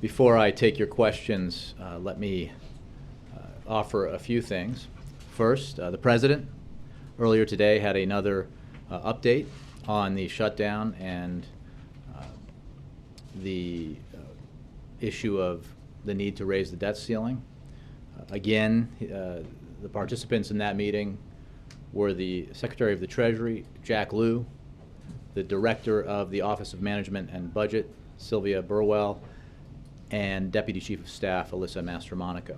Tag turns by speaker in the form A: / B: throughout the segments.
A: Before I take your questions, let me offer a few things. First, the President earlier today had another update on the shutdown and the issue of the need to raise the debt ceiling. Again, the participants in that meeting were the Secretary of the Treasury, Jack Lew, the Director of the Office of Management and Budget, Sylvia Burwell, and Deputy Chief of Staff, Alyssa Mastromonaco.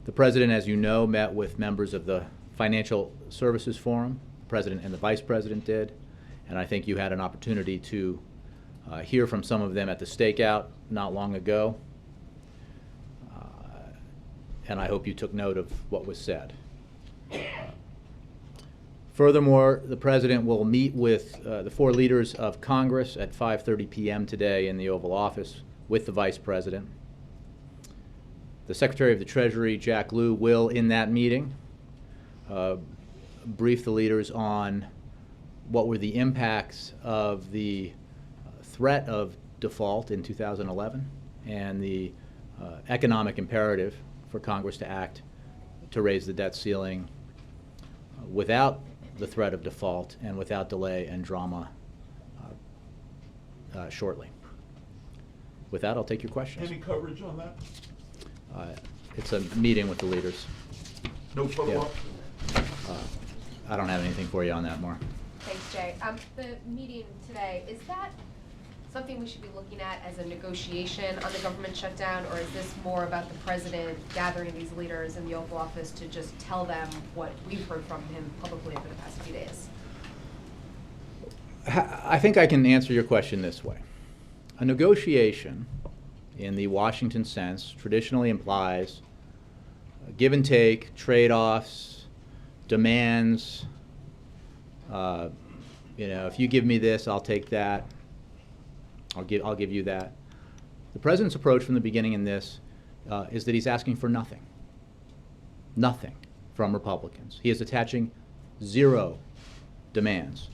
A: The President, as you know, met with members of the Financial Services Forum. The President and the Vice President did, and I think you had an opportunity to hear from some of them at the stakeout not long ago, and I hope you took note of what was said. Furthermore, the President will meet with the four leaders of Congress at 5:30 p.m. today in the Oval Office with the Vice President. The Secretary of the Treasury, Jack Lew, will, in that meeting, brief the leaders on what were the impacts of the threat of default in 2011 and the economic imperative for Congress to act to raise the debt ceiling without the threat of default and without delay and drama shortly. With that, I'll take your questions.
B: Any coverage on that?
A: It's a meeting with the leaders.
B: No follow-up?
A: Yeah. I don't have anything for you on that, Maura.
C: Thanks, Jay. The meeting today, is that something we should be looking at as a negotiation on the government shutdown, or is this more about the President gathering these leaders in the Oval Office to just tell them what we've heard from him publicly over the past few days?
A: I think I can answer your question this way. A negotiation, in the Washington sense, traditionally implies give and take, trade-offs, demands. If you give me this, I'll take that. I'll give you that. The President's approach from the beginning in this is that he's asking for nothing. Nothing from Republicans. He is attaching zero demands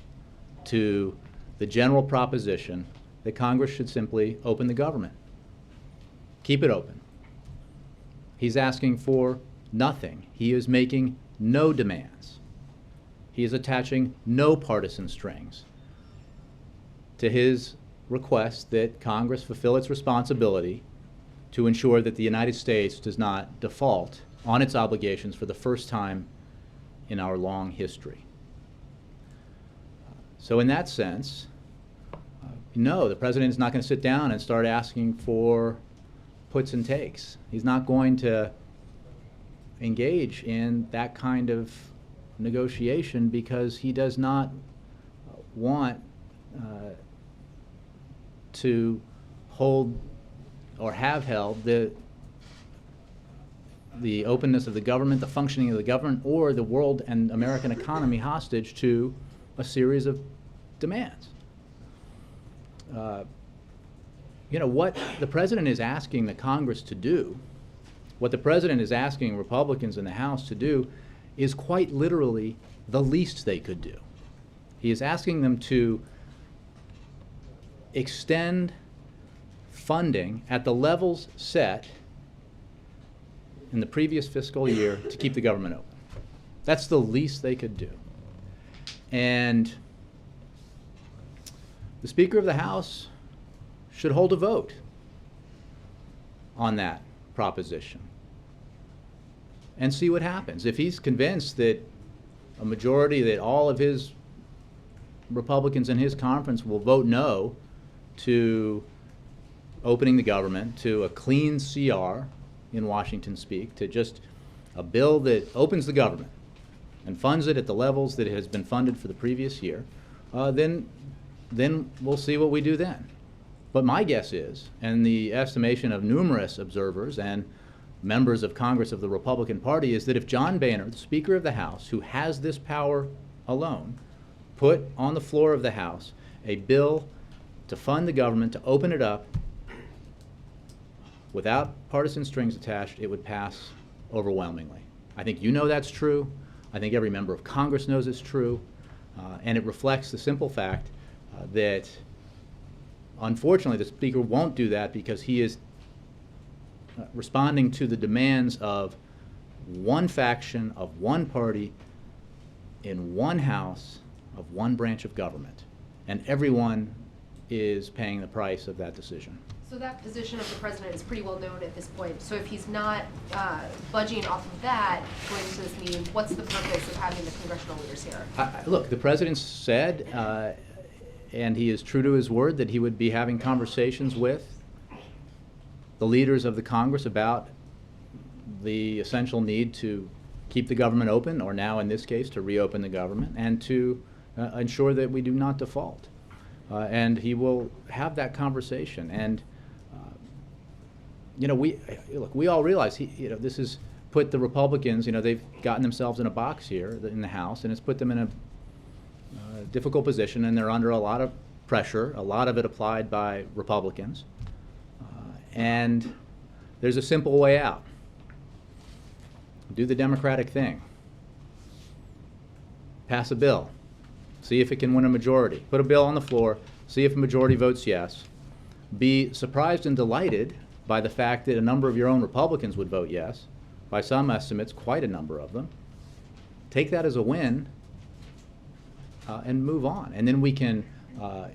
A: to the general proposition that Congress should simply open the government. Keep it open. He's asking for nothing. He is making no demands. He is attaching no partisan strings to his request that Congress fulfill its responsibility to ensure that the United States does not default on its obligations for the first time in our long history. So in that sense, no, the President is not going to sit down and start asking for puts and takes. He's not going to engage in that kind of negotiation because he does not want to hold or have held the openness of the government, the functioning of the government, or the world and American economy hostage to a series of demands. What the President is asking the Congress to do, what the President is asking Republicans in the House to do, is quite literally the least they could do. He is asking them to extend funding at the levels set in the previous fiscal year to keep the government open. That's the least they could do. And the Speaker of the House should hold a vote on that proposition and see what happens. If he's convinced that a majority, that all of his Republicans in his conference will vote no to opening the government, to a clean CR in Washington speak, to just a bill that opens the government and funds it at the levels that it has been funded for the previous year, then we'll see what we do then. But my guess is, and the estimation of numerous observers and members of Congress of the Republican Party, is that if John Boehner, the Speaker of the House, who has this power alone, put on the floor of the House a bill to fund the government, to open it up without partisan strings attached, it would pass overwhelmingly. I think you know that's true. I think every member of Congress knows it's true. And it reflects the simple fact that Unfortunately, the Speaker won't do that because he is responding to the demands of one faction, of one party, in one house, of one branch of government. And everyone is paying the price of that decision.
C: So that position of the president is pretty well known at this point. So if he's not budging off of that going into this meeting, what's the purpose of having the congressional leaders here?
A: Look, the president said, and he is true to his word, that he would be having conversations with the leaders of the Congress about the essential need to keep the government open, or now in this case to reopen the government, and to ensure that we do not default. And he will have that conversation. And we all realize this has put the Republicans, they've gotten themselves in a box here in the House, and it's put them in a difficult position, and they're under a lot of pressure, a lot of it applied by Republicans. And there's a simple way out. Do the Democratic thing. Pass a bill. See if it can win a majority. Put a bill on the floor, see if a majority votes yes. Be surprised and delighted by the fact that a number of your own Republicans would vote yes. By some estimates, quite a number of them. Take that as a win and move on. And then we can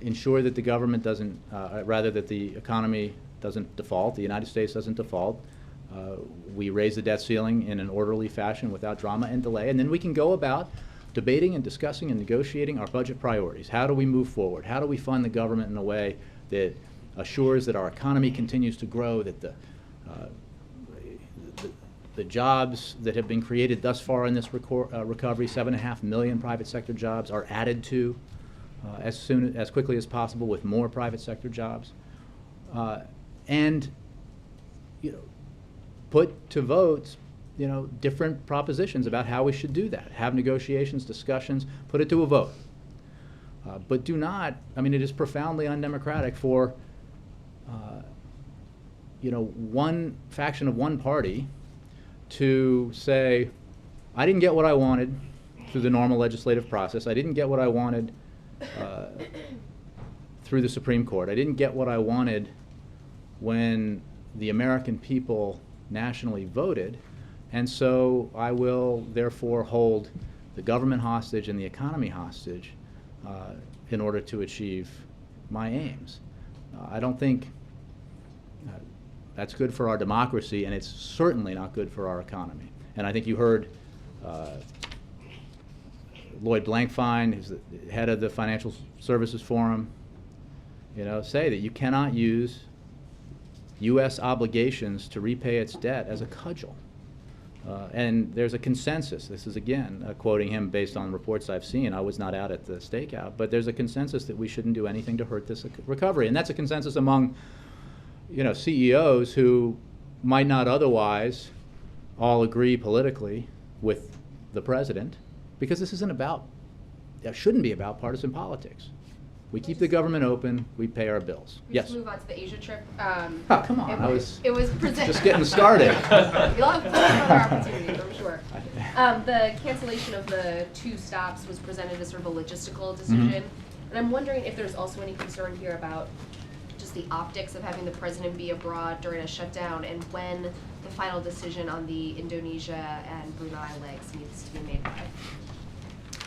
A: ensure that the government doesn't, rather that the economy doesn't default, the United States doesn't default. We raise the debt ceiling in an orderly fashion without drama and delay. And then we can go about debating and discussing and negotiating our budget priorities. How do we move forward? How do we fund the government in a way that assures that our economy continues to grow, that the jobs that have been created thus far in this recovery, 7.5 million private sector jobs, are added to as quickly as possible with more private sector jobs, and put to votes different propositions about how we should do that. Have negotiations, discussions, put it to a vote. But do not, it is profoundly undemocratic for one faction of one party to say, I didn't get what I wanted through the normal legislative process. I didn't get what I wanted through the Supreme Court. I didn't get what I wanted when the American people nationally voted, and so I will therefore hold the government hostage and the economy hostage in order to achieve my aims. I don't think that's good for our democracy, and it's certainly not good for our economy. And I think you heard Lloyd Blankfein, who's the head of the Financial Services Forum, say that you cannot use U.S. obligations to repay its debt as a cudgel. And there's a consensus. This is, again, quoting him based on reports I've seen. I was not out at the stakeout, but there's a consensus that we shouldn't do anything to hurt this recovery. And that's a consensus among CEOs who might not otherwise all agree politically with the president, because this shouldn't be about partisan politics. We keep the government open, we pay our bills.
C: We
A: Yes?
C: just move on to the Asia trip.
A: Oh, come on,
C: It was presented.
A: just getting started.
C: You'll have plenty of other opportunities, I'm sure. The cancellation of the 2 stops was presented as sort of a logistical decision. And I'm wondering if there's also any concern here about just the optics of having the president be abroad during a shutdown, and when the final decision on the Indonesia and Brunei legs needs to be made by.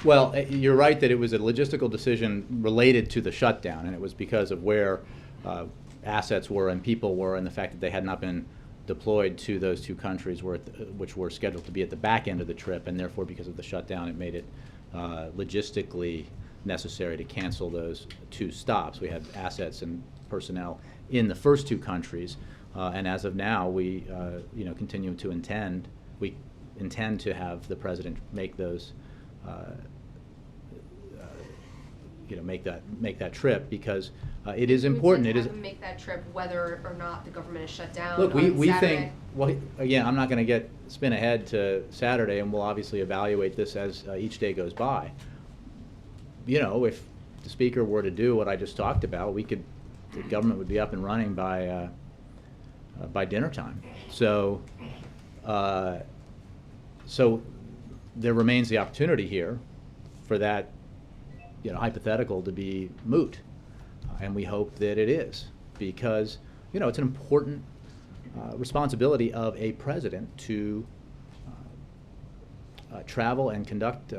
A: Well, you're right that it was a logistical decision related to the shutdown, and it was because of where assets were and people were, and the fact that they had not been deployed to those 2 countries which were scheduled to be at the back end of the trip, and therefore because of the shutdown it made it logistically necessary to cancel those 2 stops. We had assets and personnel in the first 2 countries, and as of now we continue to intend to have the president make those make that trip, because it is important. It is
C: make that trip whether or not the government is shut down.
A: Look,
C: on
A: we
C: Saturday.
A: think, well, again, I'm not going to spin ahead to Saturday, and we'll obviously evaluate this as each day goes by. If the Speaker were to do what I just talked about, the government would be up and running by dinner time. So there remains the opportunity here for that hypothetical to be moot. And we hope that it is, because, it's an important responsibility of a president to travel and conduct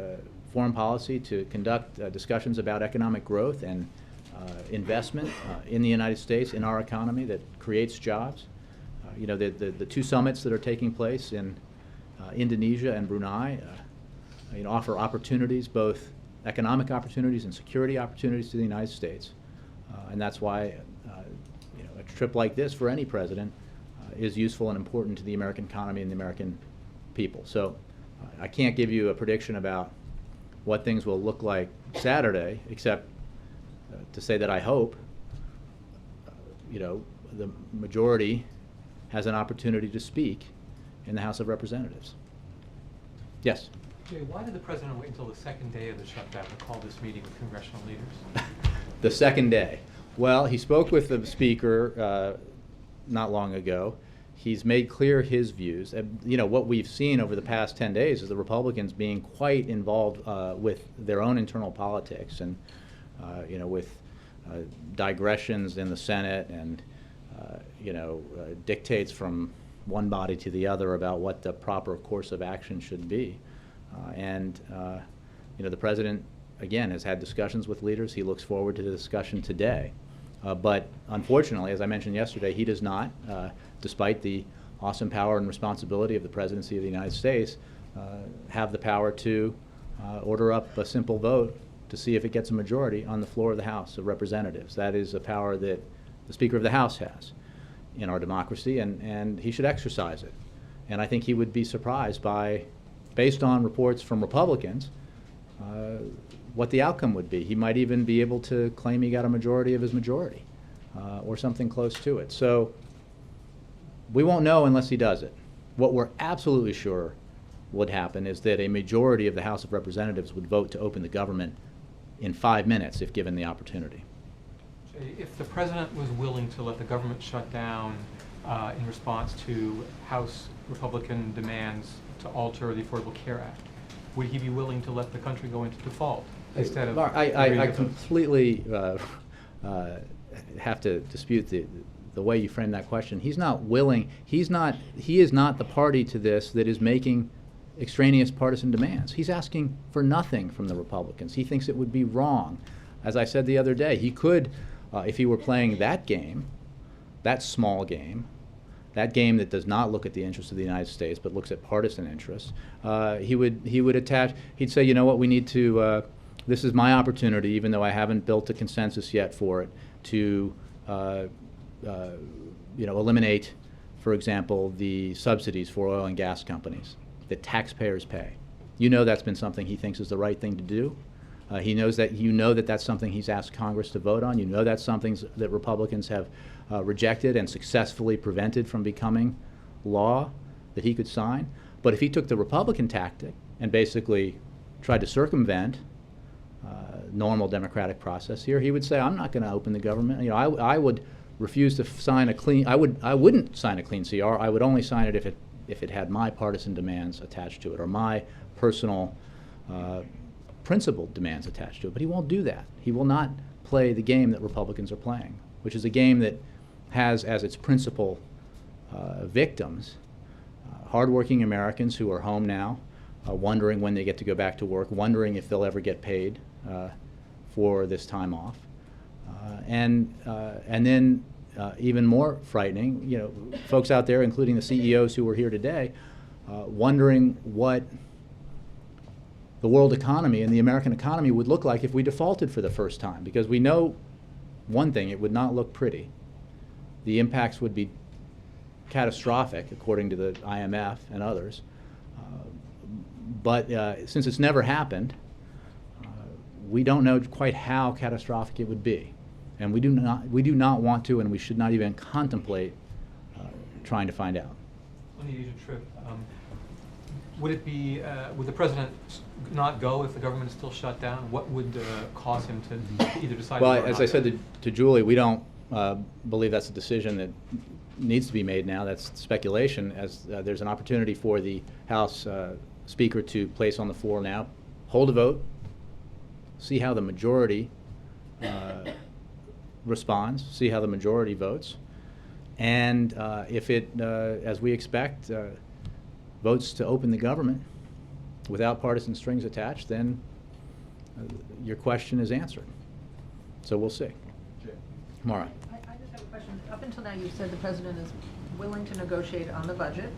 A: foreign policy, to conduct discussions about economic growth and investment in the United States, in our economy that creates jobs. The two summits that are taking place in Indonesia and Brunei offer opportunities, both economic opportunities and security opportunities to the United States. And that's why a trip like this for any president is useful and important to the American economy and the American people. So I can't give you a prediction about what things will look like Saturday, except to say that I hope the majority has an opportunity to speak in the House of Representatives. Yes?
D: Jay, why did the president wait until the second day of the shutdown to call this meeting with congressional leaders?
A: The second day. Well, he spoke with the speaker not long ago. He's made clear his views. What we've seen over the past 10 days is the Republicans being quite involved with their own internal politics and, with digressions in the Senate and, dictates from one body to the other about what the proper course of action should be. The president, again, has had discussions with leaders. He looks forward to the discussion today. But unfortunately, as I mentioned yesterday, he does not, despite the awesome power and responsibility of the presidency of the United States, have the power to order up a simple vote to see if it gets a majority on the floor of the House of Representatives. That is a power that the Speaker of the House has in our democracy, and he should exercise it. And I think he would be surprised by, based on reports from Republicans, what the outcome would be. He might even be able to claim he got a majority of his majority, or something close to it. So we won't know unless he does it. What we're absolutely sure would happen is that a majority of the House of Representatives would vote to open the government in 5 minutes if given the opportunity.
D: Jay, if the president was willing to let the government shut down in response to House Republican demands to alter the Affordable Care Act, would he be willing to let the country go into default instead of?
A: I completely have to dispute the way you frame that question. He's not willing. He is not the party to this that is making extraneous partisan demands. He's asking for nothing from the Republicans. He thinks it would be wrong. As I said the other day, he could, if he were playing that game, that small game, that game that does not look at the interests of the United States but looks at partisan interests, he would attach. He'd say, you know what, we need to. This is my opportunity, even though I haven't built a consensus yet for it, to eliminate, for example, the subsidies for oil and gas companies that taxpayers pay. That's been something he thinks is the right thing to do. He knows that that's something he's asked Congress to vote on. That's something that Republicans have rejected and successfully prevented from becoming law that he could sign. But if he took the Republican tactic and basically tried to circumvent normal democratic process here, he would say, I'm not going to open the government. I would refuse to sign a clean. I wouldn't sign a clean CR. I would only sign it if it had my partisan demands attached to it or my personal principled demands attached to it. But he won't do that. He will not play the game that Republicans are playing, which is a game that has as its principal victims hardworking Americans who are home now, wondering when they get to go back to work, wondering if they'll ever get paid for this time off, and then even more frightening, folks out there, including the CEOs who were here today, wondering what the world economy and the American economy would look like if we defaulted for the first time. Because we know one thing, it would not look pretty. The impacts would be catastrophic, according to the IMF and others. But since it's never happened, we don't know quite how catastrophic it would be. And we do not want to, and we should not even contemplate trying to find out.
D: On the Asia trip, would the president not go if the government is still shut down? What would cause him to either decide?
A: Well, as I said to Julie, we don't believe that's a decision that needs to be made now. That's speculation, as there's an opportunity for the House Speaker to place on the floor now, hold a vote, see how the majority responds, see how the majority votes, and if it, as we expect, votes to open the government without partisan strings attached, then your question is answered. So we'll see. Maura.
E: I just have a question. Up until now, you've said the president is willing to negotiate on the budget,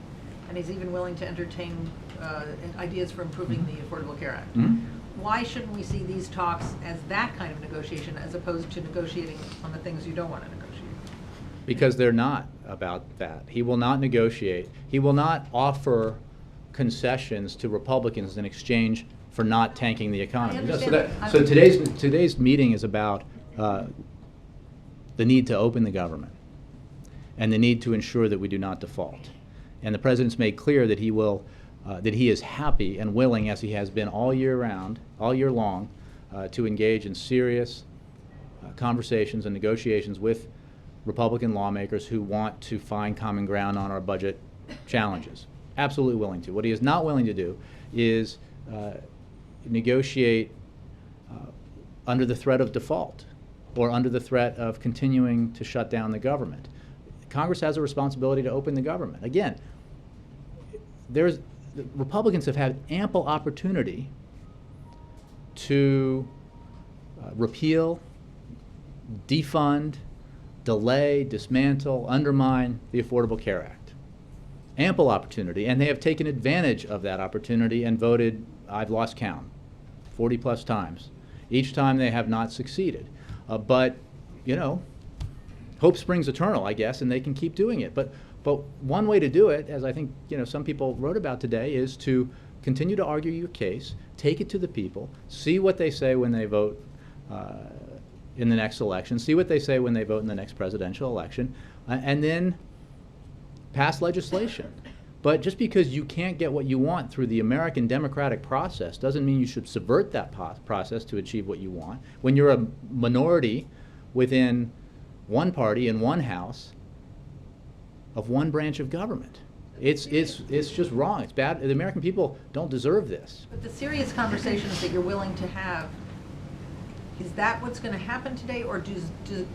E: and he's even willing to entertain ideas for improving the Affordable Care Act.
A: Mhm.
E: Why shouldn't we see these talks as that kind of negotiation as opposed to negotiating on the things you don't want to negotiate?
A: Because they're not about that. He will not negotiate. He will not offer concessions to Republicans in exchange for not tanking the economy.
E: I
A: No,
E: understand that.
A: so today's meeting is about the need to open the government and the need to ensure that we do not default. And the president's made clear that he will, that he is happy and willing, as he has been all year long, to engage in serious conversations and negotiations with Republican lawmakers who want to find common ground on our budget challenges. Absolutely willing to. What he is not willing to do is negotiate under the threat of default or under the threat of continuing to shut down the government. Congress has a responsibility to open the government. Again, Republicans have had ample opportunity to repeal, defund, delay, dismantle, undermine the Affordable Care Act. Ample opportunity, and they have taken advantage of that opportunity and voted, I've lost count, 40 plus times. Each time they have not succeeded. But, you know, hope springs eternal, I guess, and they can keep doing it. But one way to do it, as I think, you know, some people wrote about today, is to continue to argue your case, take it to the people, see what they say when they vote in the next election, see what they say when they vote in the next presidential election, and then pass legislation. But just because you can't get what you want through the American democratic process doesn't mean you should subvert that process to achieve what you want. When you're a minority within one party in one house of one branch of government, it's just wrong. It's bad. The American people don't deserve this.
E: But the serious conversations that you're willing to have, is that what's going to happen today, or does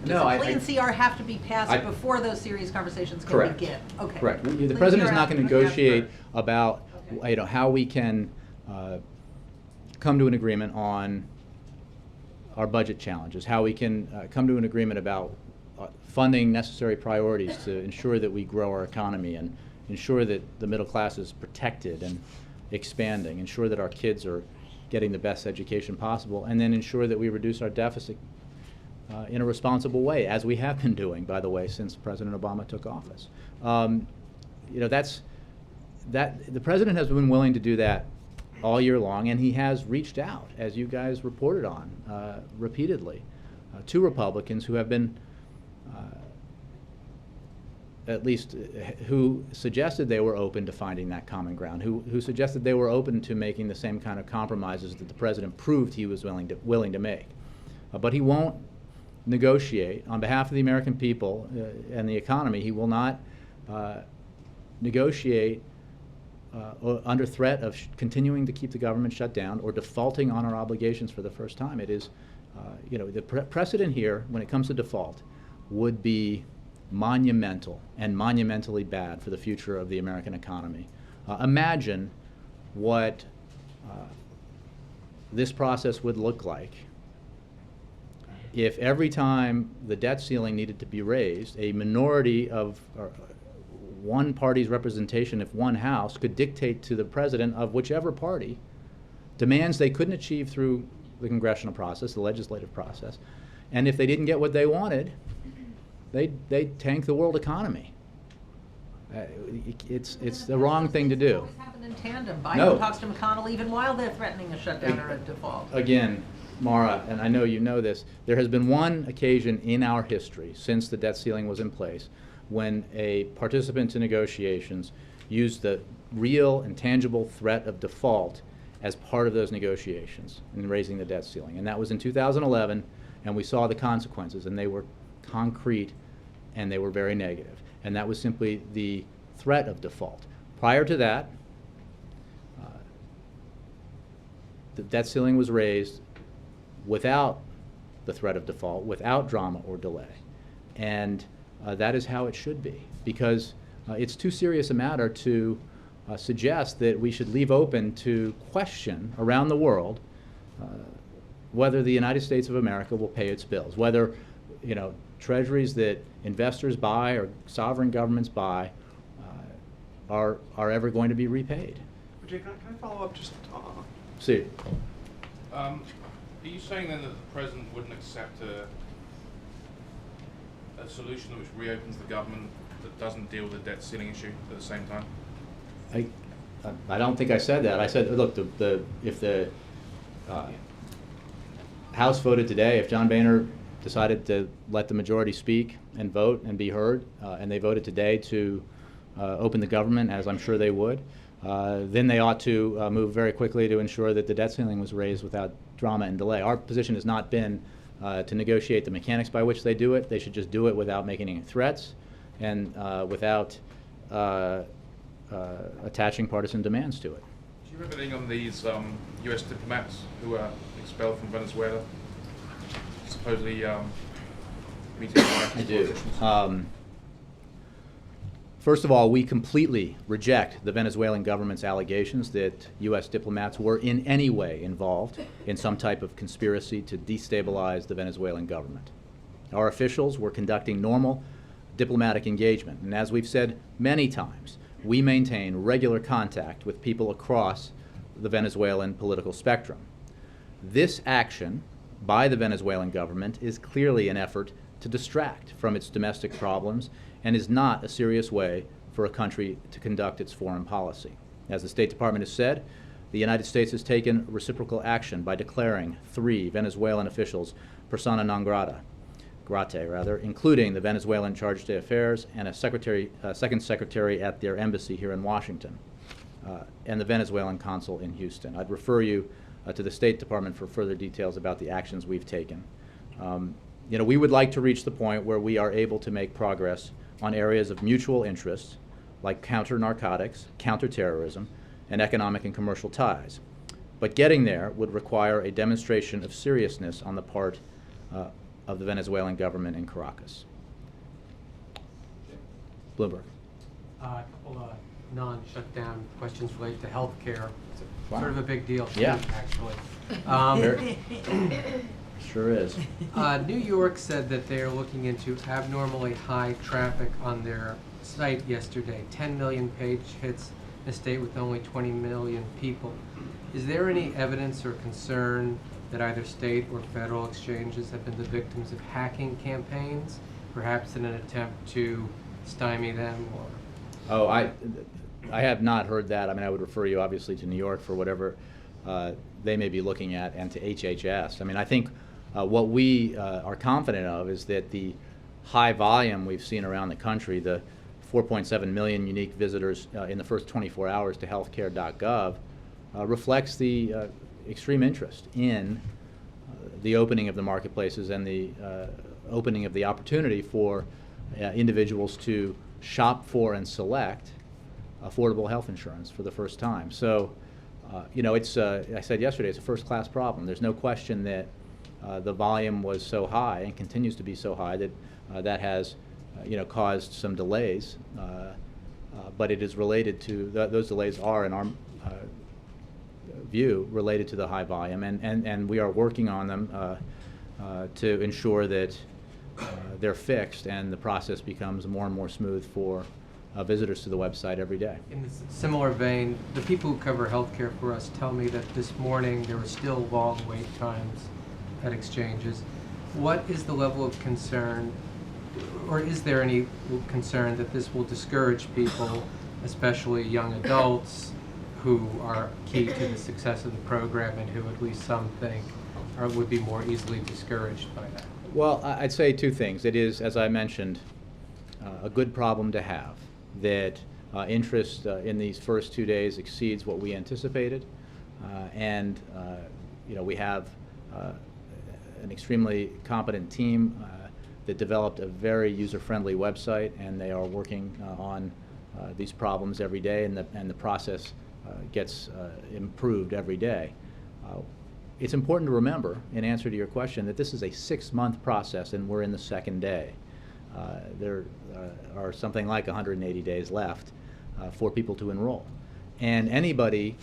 A: No,
E: a plea and CR have to be passed
A: I-
E: before those serious conversations can
A: Correct.
E: begin? Okay.
A: Correct. The
E: Plea and
A: president is
E: CR
A: not going to
E: have to
A: negotiate
E: first.
A: about,
E: Okay.
A: you know, how we can come to an agreement on our budget challenges, how we can come to an agreement about funding necessary priorities to ensure that we grow our economy and ensure that the middle class is protected and expanding, ensure that our kids are getting the best education possible, and then ensure that we reduce our deficit in a responsible way, as we have been doing, by the way, since President Obama took office. You know, the president has been willing to do that all year long, and he has reached out, as you guys reported on repeatedly, to Republicans who have been at least who suggested they were open to finding that common ground, who suggested they were open to making the same kind of compromises that the president proved he was willing to make. But he won't negotiate on behalf of the American people and the economy. He will not negotiate under threat of continuing to keep the government shut down or defaulting on our obligations for the first time. It is, you know, the precedent here when it comes to default would be monumental and monumentally bad for the future of the American economy. Imagine what this process would look like if every time the debt ceiling needed to be raised, a minority of one party's representation, if one house, could dictate to the president of whichever party demands they couldn't achieve through the congressional process, the legislative process. And if they didn't get what they wanted, they'd tank the world economy. It's the wrong thing to do.
E: Always happen in tandem.
A: No.
E: Biden talks to McConnell even while they're threatening a shutdown or a default.
A: Again, Maura, and I know you know this, there has been one occasion in our history since the debt ceiling was in place when a participant in negotiations used the real and tangible threat of default as part of those negotiations in raising the debt ceiling. And that was in 2011, and we saw the consequences, and they were concrete and they were very negative. And that was simply the threat of default. Prior to that, the debt ceiling was raised without the threat of default without drama or delay. And that is how it should be, because it's too serious a matter to suggest that we should leave open to question around the world whether the United States of America will pay its bills, whether, you know, treasuries that investors buy or sovereign governments buy are ever going to be repaid.
B: Jay, can I follow up just?
A: See,
F: Are you saying then that the president wouldn't accept a solution which reopens the government that doesn't deal with the debt ceiling issue at the same time?
A: I don't think I said that. I said, look, if the House voted today, if John Boehner decided to let the majority speak and vote and be heard, and they voted today to open the government, as I'm sure they would, then they ought to move very quickly to ensure that the debt ceiling was raised without drama and delay. Our position has not been to negotiate the mechanics by which they do it. They should just do it without making any threats and without attaching partisan demands to it.
F: Do you have anything on these U.S. diplomats who were expelled from Venezuela, supposedly meeting
A: I do. First of all, we completely reject the Venezuelan government's allegations that U.S. diplomats were in any way involved in some type of conspiracy to destabilize the Venezuelan government. Our officials were conducting normal diplomatic engagement, and as we've said many times, we maintain regular contact with people across the Venezuelan political spectrum. This action by the Venezuelan government is clearly an effort to distract from its domestic problems and is not a serious way for a country to conduct its foreign policy. As the State Department has said, the United States has taken reciprocal action by declaring 3 Venezuelan officials persona non grata, including the Venezuelan charge d'affaires and a second secretary at their embassy here in Washington, and the Venezuelan consul in Houston. I'd refer you to the State Department for further details about the actions we've taken. You know, we would like to reach the point where we are able to make progress on areas of mutual interest, like counter-narcotics, counter-terrorism, and economic and commercial ties. But getting there would require a demonstration of seriousness on the part of the Venezuelan government in Caracas. Bloomberg.
G: A couple of non-shutdown questions related to health care. It's
A: Wow.
G: sort of a big deal, too,
A: Yeah.
G: actually.
A: Sure is.
G: New York said that they are looking into abnormally high traffic on their site yesterday. 10 million page hits in a state with only 20 million people. Is there any evidence or concern that either state or federal exchanges have been the victims of hacking campaigns, perhaps in an attempt to stymie them? Or
A: Oh, I have not heard that. I mean, I would refer you obviously to New York for whatever they may be looking at, and to HHS. I mean, I think what we are confident of is that the high volume we've seen around the country, the 4.7 million unique visitors in the first 24 hours to healthcare.gov, reflects the extreme interest in the opening of the marketplaces and the opening of the opportunity for individuals to shop for and select affordable health insurance for the first time. So, you know, it's, I said yesterday, it's a first-class problem. There's no question that the volume was so high and continues to be so high that that has, you know, caused some delays. But it is related to, those delays are, in our view, related to the high volume. And we are working on them to ensure that they're fixed and the process becomes more and more smooth for visitors to the website every day.
G: in this similar vein, the people who cover healthcare for us tell me that this morning there were still long wait times at exchanges. What is the level of concern, or is there any concern that this will discourage people, especially young adults, who are key to the success of the program and who at least some think would be more easily discouraged by that?
A: Well, I'd say two things. It is, as I mentioned, a good problem to have, that interest in these first 2 days exceeds what we anticipated, and you know, we have an extremely competent team that developed a very user-friendly website, and they are working on these problems every day, and the process gets improved every day. it's important to remember, in answer to your question, that this is a 6-month process and we're in the second day. There are something like 180 days left for people to enroll. And anybody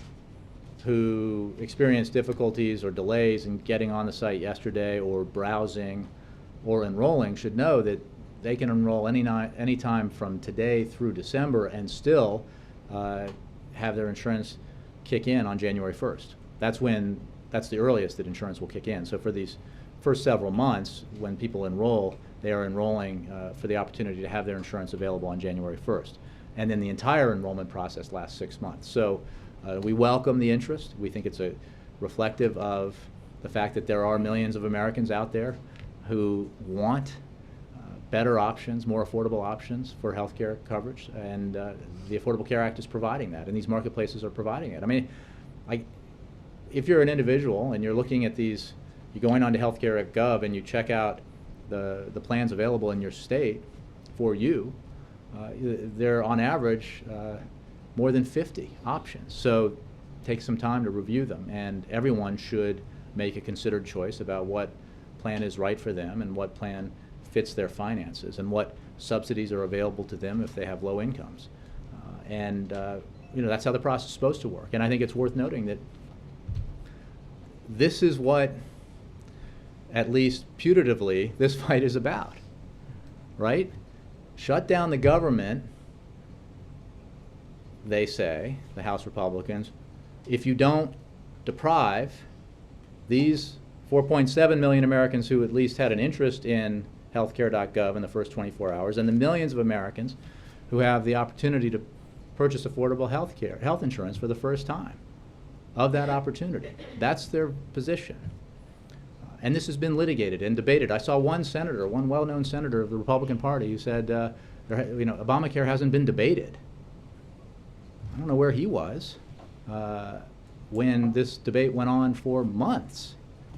A: who experienced difficulties or delays in getting on the site yesterday or browsing or enrolling should know that they can enroll any time from today through December and still have their insurance kick in on January 1st. That's the earliest that insurance will kick in. So for these first several months, when people enroll, they are enrolling for the opportunity to have their insurance available on January 1st. And then the entire enrollment process lasts 6 months. So we welcome the interest. We think it's reflective of the fact that there are millions of Americans out there who want better options, more affordable options for health care coverage, and the Affordable Care Act is providing that, and these marketplaces are providing it. I mean, if you're an individual and you're looking at these, you're going on to healthcare.gov and you check out the plans available in your state for you, there are on average more than 50 options. So take some time to review them, and everyone should make a considered choice about what plan is right for them and what plan fits their finances and what subsidies are available to them if they have low incomes. That's how the process is supposed to work. And I think it's worth noting that this is what, at least putatively, this fight is about, right? Shut down the government, they say, the House Republicans, if you don't deprive these 4.7 million Americans who at least had an interest in healthcare.gov in the first 24 hours, and the millions of Americans who have the opportunity to purchase affordable health insurance for the first time, of that opportunity. That's their position. And this has been litigated and debated. I saw one senator, one well-known senator of the Republican Party, who said, Obamacare hasn't been debated. I don't know where he was when this debate went on for months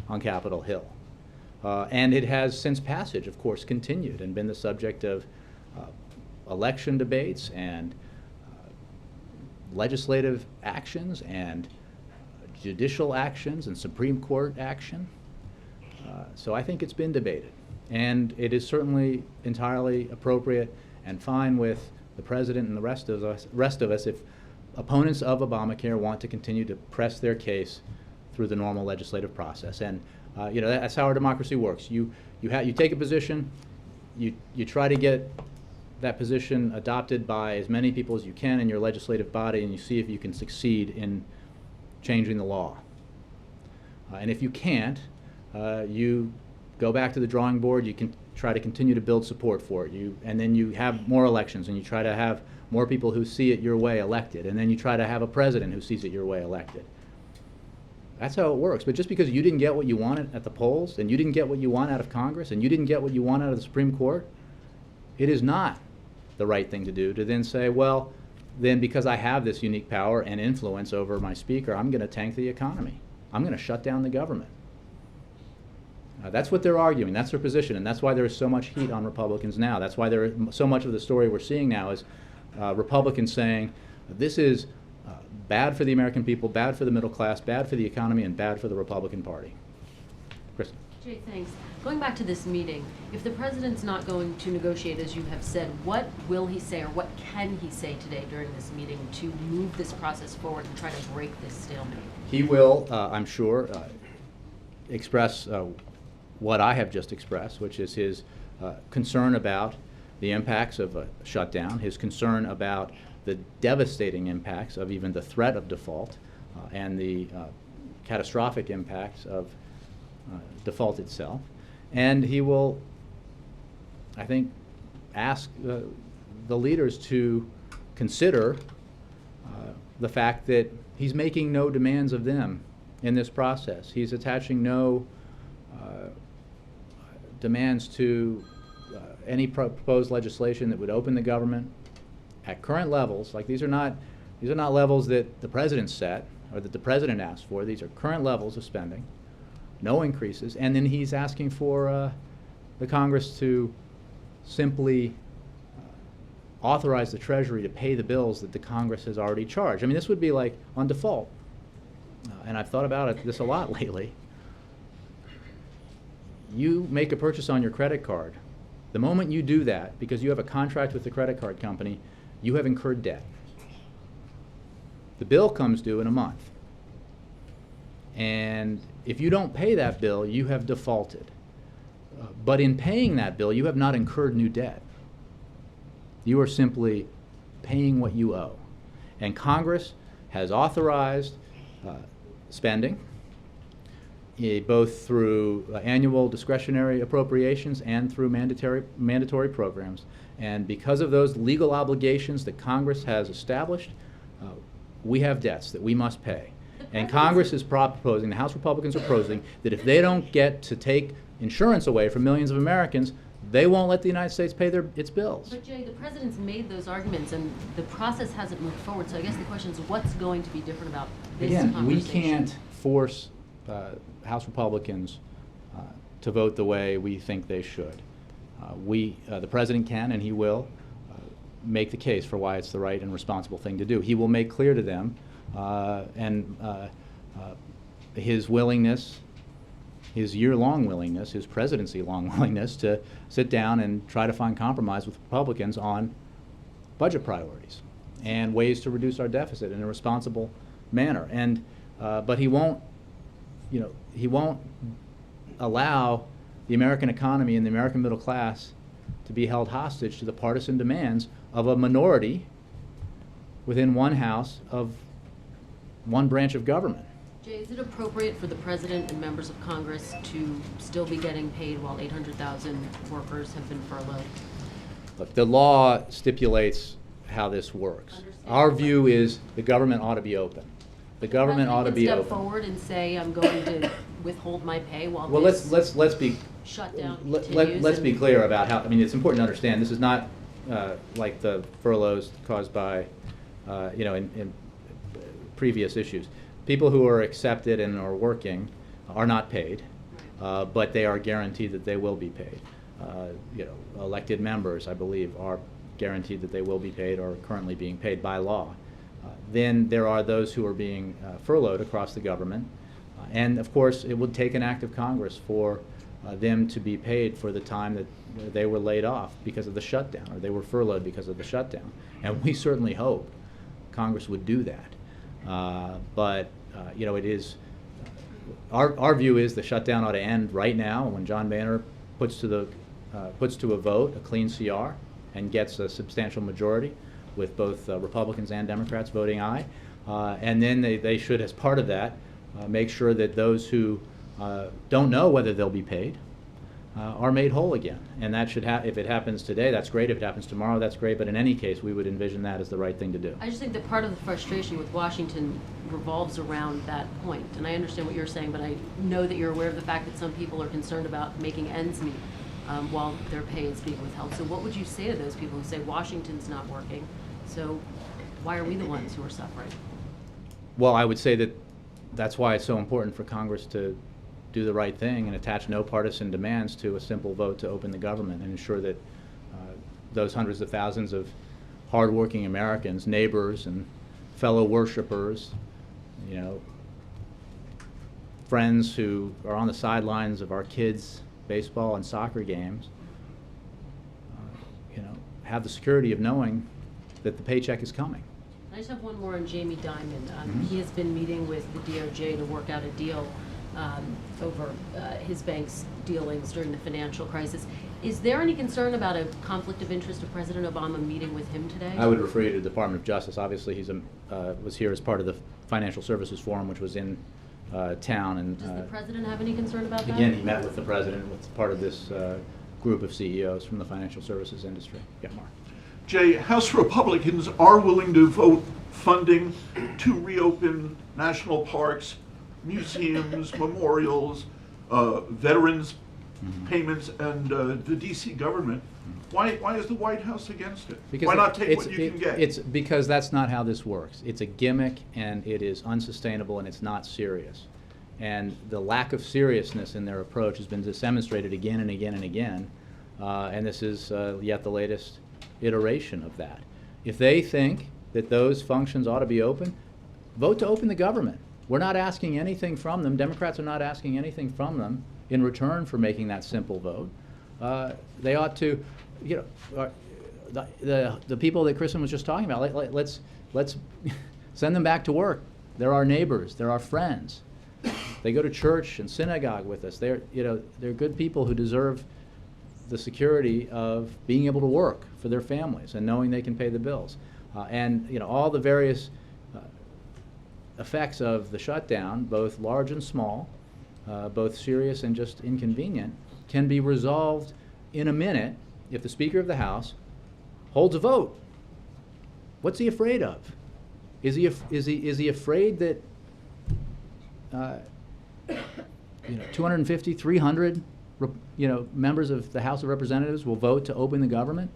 A: on Capitol Hill. And it has, since passage, of course, continued and been the subject of election debates and legislative actions and judicial actions and Supreme Court action. So I think it's been debated. And it is certainly entirely appropriate and fine with the President and the rest of us if opponents of Obamacare want to continue to press their case through the normal legislative process. And that's how our democracy works. You take a position, you try to get that position adopted by as many people as you can in your legislative body, and you see if you can succeed in changing the law. And if you can't, you go back to the drawing board. You can try to continue to build support for it. And then you have more elections, and you try to have more people who see it your way elected, and then you try to have a president who sees it your way elected. That's how it works. But just because you didn't get what you wanted at the polls, and you didn't get what you want out of Congress, and you didn't get what you want out of the Supreme Court, it is not the right thing to do to then say, well, then because I have this unique power and influence over my speaker, I'm going to tank the economy. I'm going to shut down the government. That's what they're arguing. That's their position, and that's why there is so much heat on Republicans now. That's why so much of the story we're seeing now is Republicans saying this is bad for the American people, bad for the middle class, bad for the economy, and bad for the Republican Party. Kristen.
H: Jay, thanks. Going back to this meeting, if the president's not going to negotiate, as you have said, what will he say or what can he say today during this meeting to move this process forward and try to break this stalemate?
A: He will, I'm sure, express what I have just expressed, which is his concern about the impacts of a shutdown, his concern about the devastating impacts of even the threat of default and the catastrophic impacts of default itself. And he will, I think, ask the leaders to consider the fact that he's making no demands of them in this process. He's attaching no demands to any proposed legislation that would open the government at current levels. Like these are not levels that the president set or that the president asked for. These are current levels of spending, no increases, and then he's asking for the Congress to simply authorize the Treasury to pay the bills that the Congress has already charged. I mean, this would be like on default, and I've thought about this a lot lately. you make a purchase on your credit card, the moment you do that, because you have a contract with the credit card company, you have incurred debt. The bill comes due in a month. And if you don't pay that bill, you have defaulted. But in paying that bill, you have not incurred new debt. You are simply paying what you owe. And Congress has authorized spending, both through annual discretionary appropriations and through mandatory programs. And because of those legal obligations that Congress has established, we have debts that we must pay. And Congress is proposing, the House Republicans are proposing, that if they don't get to take insurance away from millions of Americans, they won't let the United States pay its bills.
H: But Jay, the president's made those arguments and the process hasn't moved forward. So I guess the question is, what's going to be different about this
A: Again, we
H: conversation?
A: can't force House Republicans to vote the way we think they should. The president can, and he will, make the case for why it's the right and responsible thing to do. He will make clear to them his willingness, his year-long willingness, his presidency-long willingness to sit down and try to find compromise with Republicans on budget priorities and ways to reduce our deficit in a responsible manner. And but he won't allow the American economy and the American middle class to be held hostage to the partisan demands of a minority within one house of one branch of government.
H: Jay, is it appropriate for the president and members of Congress to still be getting paid while 800,000 workers have been furloughed?
A: Look, the law stipulates how this works. Our view is the government ought to be open. The government ought to be
H: Step
A: open.
H: forward and say, I'm going to withhold my pay while
A: Well,
H: this
A: let's be
H: shutdown
A: let's
H: continues.
A: be clear about how. I mean, it's important to understand this is not like the furloughs caused by in previous issues. People who are accepted and are working are not paid, but they are guaranteed that they will be paid. Elected members, I believe, are guaranteed that they will be paid or are currently being paid by law. Then there are those who are being furloughed across the government. And of course, it would take an act of Congress for them to be paid for the time that they were laid off because of the shutdown, or they were furloughed because of the shutdown. And we certainly hope Congress would do that. But it is, our view is the shutdown ought to end right now when John Boehner puts to a vote a clean CR and gets a substantial majority with both Republicans and Democrats voting aye. And then they should, as part of that, make sure that those who don't know whether they'll be paid are made whole again. And that should if it happens today, that's great. If it happens tomorrow, that's great. But in any case, we would envision that as the right thing to do.
H: I just think that part of the frustration with Washington revolves around that point. And I understand what you're saying, but I know that you're aware of the fact that some people are concerned about making ends meet while their pay is being withheld. So what would you say to those people who say Washington's not working, so why are we the ones who are suffering?
A: Well, I would say that that's why it's so important for Congress to do the right thing and attach no partisan demands to a simple vote to open the government and ensure that those hundreds of thousands of hardworking Americans, neighbors and fellow worshipers, friends who are on the sidelines of our kids' baseball and soccer games, have the security of knowing that the paycheck is coming.
H: I just have one more on Jamie Dimon. He has been meeting with the DOJ to work out a deal over his bank's dealings during the financial crisis. Is there any concern about a conflict of interest of President Obama meeting with him today?
A: I would refer you to the Department of Justice. Obviously, he was here as part of the Financial Services Forum, which was in town. And
H: Does the president have any concern about that?
A: again, he met with the president, with part of this group of CEOs from the financial services industry. Yeah, Mark.
B: Jay, House Republicans are willing to vote funding to reopen national parks, museums, memorials, veterans payments, and the D.C. government. Why is the White House against it?
A: Because
B: Why not take what you can get?
A: It's because that's not how this works. It's a gimmick, and it is unsustainable, and it's not serious. And the lack of seriousness in their approach has been demonstrated again and again and again, and this is yet the latest iteration of that. If they think that those functions ought to be open, vote to open the government. We're not asking anything from them. Democrats are not asking anything from them in return for making that simple vote. They ought to, you know, the people that Kristen was just talking about, let's send them back to work. They're our neighbors. They're our friends. They go to church and synagogue with us. They're good people who deserve the security of being able to work for their families and knowing they can pay the bills. And all the various effects of the shutdown, both large and small, both serious and just inconvenient, can be resolved in a minute if the Speaker of the House holds a vote. What's he afraid of? Is he afraid that 250, 300 members of the House of Representatives will vote to open the government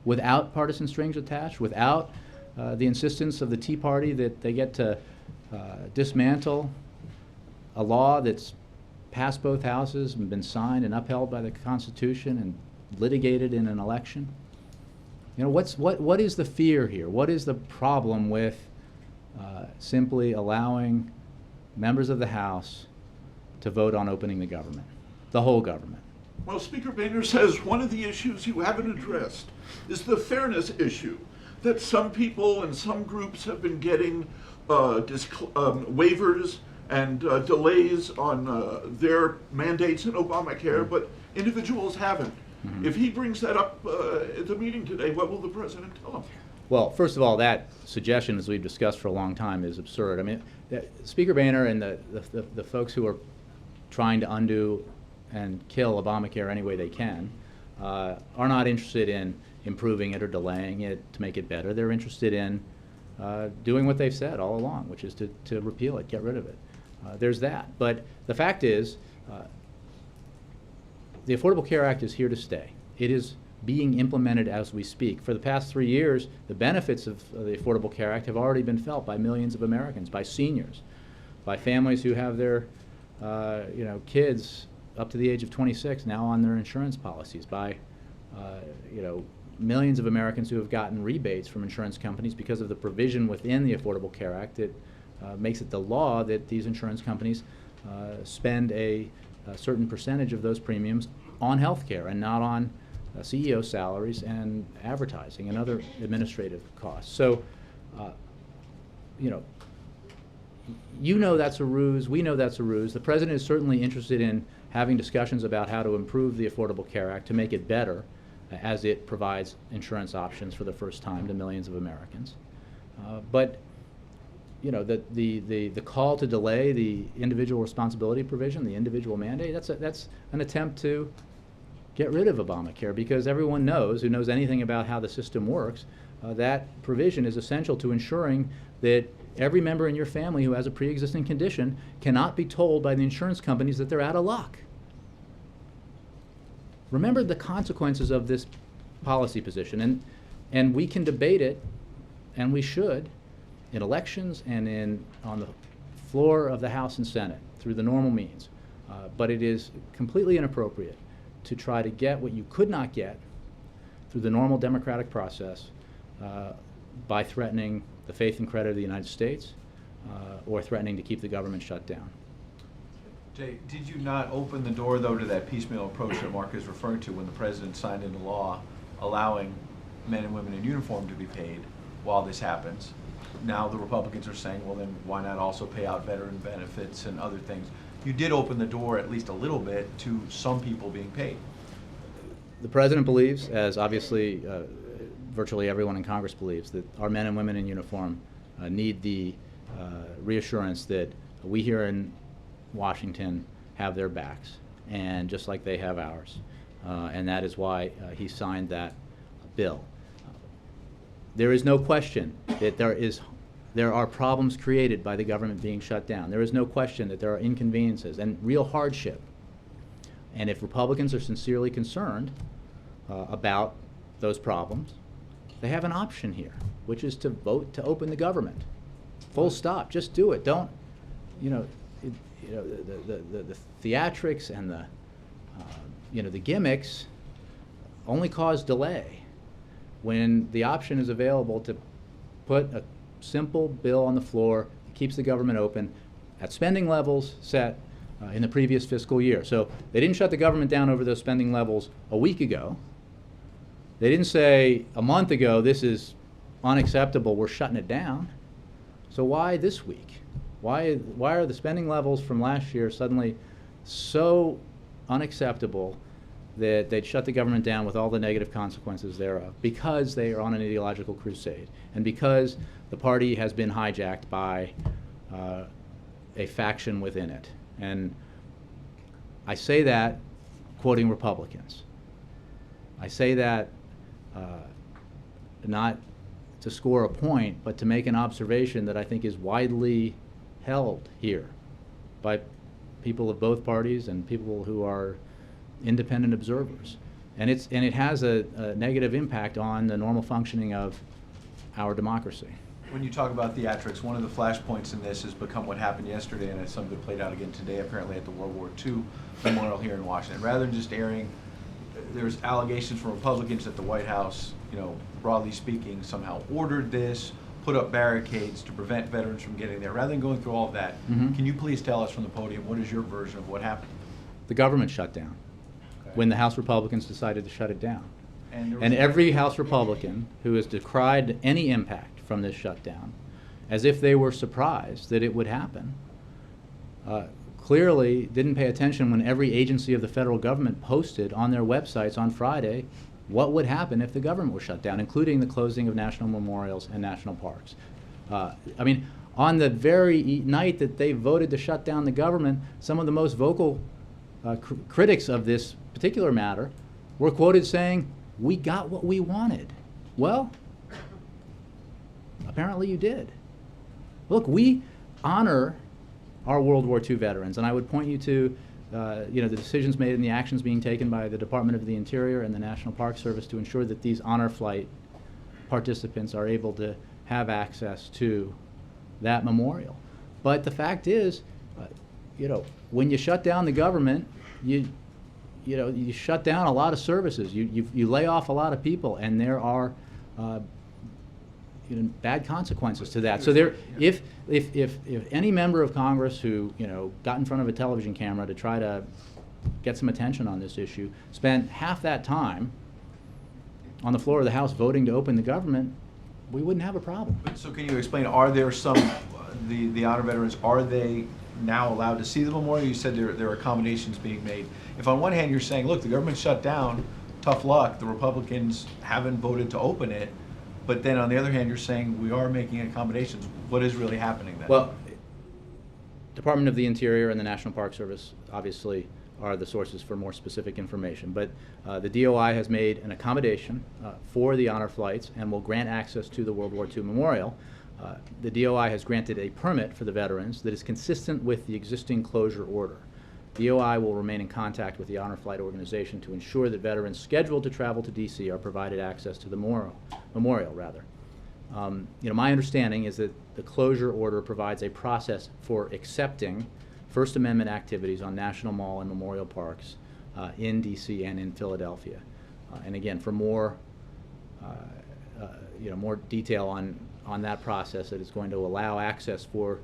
A: without partisan strings attached, without the insistence of the Tea Party that they get to dismantle a law that's passed both houses and been signed and upheld by the Constitution and litigated in an election? What is the fear here? What is the problem with simply allowing members of the House to vote on opening the government, the whole government?
B: Well, Speaker Boehner says one of the issues you haven't addressed is the fairness issue, that some people and some groups have been getting waivers and delays on their mandates in Obamacare, but individuals haven't.
A: Mm-hmm.
B: If he brings that up at the meeting today, what will the president tell him?
A: Well, first of all, that suggestion, as we've discussed for a long time, is absurd. I mean, Speaker Boehner and the folks who are trying to undo and kill Obamacare any way they can are not interested in improving it or delaying it to make it better. They're interested in doing what they've said all along, which is to repeal it, get rid of it. There's that. But the fact is, the Affordable Care Act is here to stay. It is being implemented as we speak. For the past 3 years, the benefits of the Affordable Care Act have already been felt by millions of Americans, by seniors, by families who have their kids up to the age of 26 now on their insurance policies, by millions of Americans who have gotten rebates from insurance companies because of the provision within the Affordable Care Act that makes it the law that these insurance companies spend a certain percentage of those premiums on health care and not on CEO salaries and advertising and other administrative costs. So, that's a ruse. We know that's a ruse. The president is certainly interested in having discussions about how to improve the Affordable Care Act to make it better as it provides insurance options for the first time to millions of Americans. But the call to delay the individual responsibility provision, the individual mandate, that's an attempt to get rid of Obamacare, because everyone knows, who knows anything about how the system works, that provision is essential to ensuring that every member in your family who has a pre-existing condition cannot be told by the insurance companies that they're out of luck. Remember the consequences of this policy position, and we can debate it, and we should, in elections and on the floor of the House and Senate through the normal means. But it is completely inappropriate to try to get what you could not get through the normal democratic process by threatening the faith and credit of the United States or threatening to keep the government shut down.
I: Jay, did you not open the door, though, to that piecemeal approach that Mark is referring to when the president signed into law allowing men and women in uniform to be paid while this happens? Now the Republicans are saying, well, then why not also pay out veteran benefits and other things? You did open the door at least a little bit to some people being paid.
A: The president believes, as obviously virtually everyone in Congress believes, that our men and women in uniform need the reassurance that we here in Washington have their backs, and just like they have ours. And that is why he signed that bill. There is no question that there are problems created by the government being shut down. There is no question that there are inconveniences and real hardship. And if Republicans are sincerely concerned about those problems, they have an option here, which is to vote to open the government. Full stop. Just do it. Don't, the theatrics and the gimmicks only cause delay. When the option is available to put a simple bill on the floor that keeps the government open at spending levels set in the previous fiscal year. So they didn't shut the government down over those spending levels a week ago. They didn't say a month ago, this is unacceptable, we're shutting it down. So why this week? Why are the spending levels from last year suddenly so unacceptable that they'd shut the government down with all the negative consequences thereof? Because they are on an ideological crusade, and because the party has been hijacked by a faction within it. And I say that quoting Republicans. I say that not to score a point, but to make an observation that I think is widely held here by people of both parties and people who are independent observers. And it has a negative impact on the normal functioning of our democracy.
I: When you talk about theatrics, one of the flashpoints in this has become what happened yesterday, and it's something that played out again today, apparently at the World War II Memorial here in Washington. Rather than just airing, there's allegations from Republicans that the White House, broadly speaking, somehow ordered this, put up barricades to prevent veterans from getting there. Rather than going through all of that, can you please tell us from the podium, what is your version of what happened?
A: The government shut down
I: Okay.
A: when the House Republicans decided to shut it down.
I: And
A: And every House Republican who has decried any impact from this shutdown, as if they were surprised that it would happen, clearly didn't pay attention when every agency of the federal government posted on their websites on Friday what would happen if the government were shut down, including the closing of national memorials and national parks. I mean, on the very night that they voted to shut down the government, some of the most vocal critics of this particular matter were quoted saying, "We got what we wanted." Well, apparently you did. Look, we honor our World War II veterans, and I would point you to the decisions made and the actions being taken by the Department of the Interior and the National Park Service to ensure that these honor flight participants are able to have access to that memorial. But the fact is, when you shut down the government, you shut down a lot of services. You lay off a lot of people, and there are bad consequences to that. So if any member of Congress who got in front of a television camera to try to get some attention on this issue spent half that time on the floor of the House voting to open the government, we wouldn't have a problem.
I: So can you explain, are there some, the honor veterans, are they now allowed to see the memorial? You said there are accommodations being made. If on one hand you're saying, look, the government shut down, tough luck, the Republicans haven't voted to open it, but then on the other hand you're saying we are making accommodations, what is really happening then?
A: Well, Department of the Interior and the National Park Service obviously are the sources for more specific information, but the DOI has made an accommodation for the honor flights and will grant access to the World War II Memorial. The DOI has granted a permit for the veterans that is consistent with the existing closure order. DOI will remain in contact with the Honor Flight Organization to ensure that veterans scheduled to travel to D.C. are provided access to the memorial. My understanding is that the closure order provides a process for accepting First Amendment activities on National Mall and Memorial Parks in D.C. and in Philadelphia. And again, for more detail on that process that is going to allow access for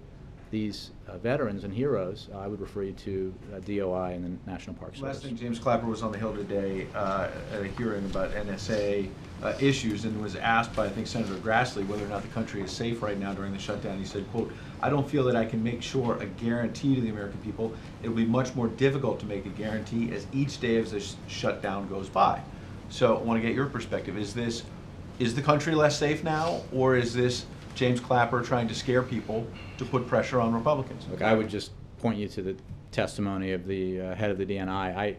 A: these veterans and heroes, I would refer you to DOI and the National Park Service.
I: Last thing, James Clapper was on the Hill today at a hearing about NSA issues and was asked by, I think, Senator Grassley whether or not the country is safe right now during the shutdown. He said, quote, "I don't feel that I can make sure a guarantee to the American people. It will be much more difficult to make a guarantee as each day of this shutdown goes by." So I want to get your perspective. Is the country less safe now, or is this James Clapper trying to scare people to put pressure on Republicans?
A: Look, I would just point you to the testimony of the head of the DNI.